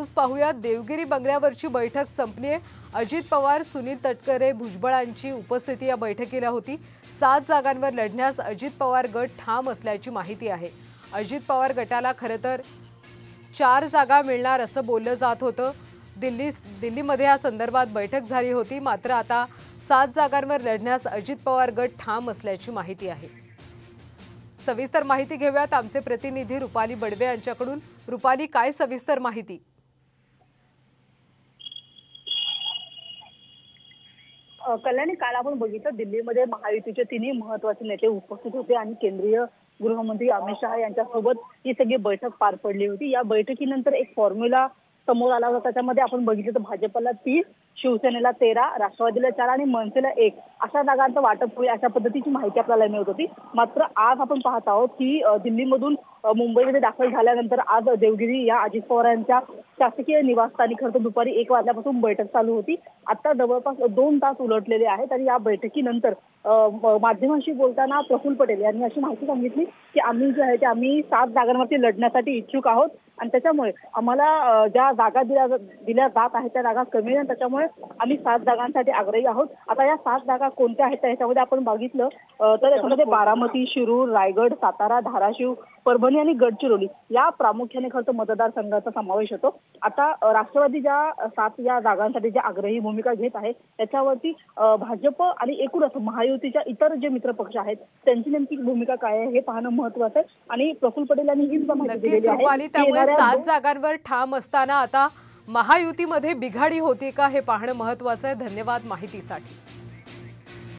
News पाहूया। देवगिरी बंगल्यावरची बैठक संपली आहे। अजित पवार, सुनील तटकरे, भुजबळांची उपस्थिती या बैठकीला होती। 7 जागांवर लढण्यास अजित पवार गट ठाम असल्याची माहिती आहे। अजित पवार गटाला खरं तर 4 जागा मिळणार असं बोललं जात होतं। दिल्लीमध्ये या संदर्भात बैठक झाली होती, मात्र आता 7 जागांवर लढण्यास अजित पवार गट ठाम असल्याची माहिती आहे। सविस्तर माहिती घेऊयात आमचे प्रतिनिधी रुपाली बडवे यांच्याकडून। रुपाली, काय सविस्तर माहिती? कल्याणी, काल आपण बघितलं दिल्लीमध्ये महायुतीचे तिन्ही महत्त्वाचे नेते उपस्थित होते आणि केंद्रीय गृहमंत्री अमित शहा यांच्यासोबत ही सगळी बैठक पार पडली होती। या बैठकीनंतर एक फॉर्म्युला समोर आला होता। त्याच्यामध्ये आपण बघितलं तर भाजपला 30, शिवसेनेला 13, राष्ट्रवादीला 4 आणि मनसेला 1 अशा जागांचं वाटप होईल अशा पद्धतीची माहिती आपल्याला मिळत होती। मात्र आज आपण पाहत आहोत की दिल्लीमधून मुंबईमध्ये दाखल झाल्यानंतर आज देवगिरी या अजित पवार यांच्या शासकीय निवासस्थानी खरं दुपारी 1 वाजल्यापासून बैठक चालू होती। आता जवळपास 2 तास उलटलेले आहेत आणि या बैठकीनंतर माध्यमांशी बोलताना प्रफुल्ल पटेल यांनी अशी माहिती सांगितली की आम्ही जे आहे ते आम्ही 7 जागांवरती लढण्यासाठी इच्छुक आहोत आणि त्याच्यामुळे आम्हाला ज्या जागा दिल्या जात आहेत त्या जागा कमी आहेत, त्याच्यामुळे आम्ही 7 जागांसाठी आग्रही आहोत। आता या 7 जागा कोणत्या आहेत त्याच्यामध्ये आपण बघितलं तर याच्यामध्ये बारामती, शिरूर, रायगड, सातारा, धाराशिव, परभणी आणि गडचिरोली या प्रामुख्याने खरं मतदारसंघाचा समावेश होतो। आता राष्ट्रवादी ज्या 7 या जागांसाठी जी आग्रही भूमिका घेत आहे त्याच्यावरती भाजप आणि एकूणच महायुतीच्या इतर जे मित्रपक्ष आहेत त्यांची नेमकी भूमिका काय आहे हे पाहणं महत्त्वाचं आहे आणि प्रफुल्ल पटेल यांनी हीच माहिती दिलेली आहे। त्यामुळे 7 जागांवर ठाम असताना आता महायुतीमध्ये बिघाडी होती का हे पाहणं महत्त्वाचं आहे। धन्यवाद माहितीसाठी।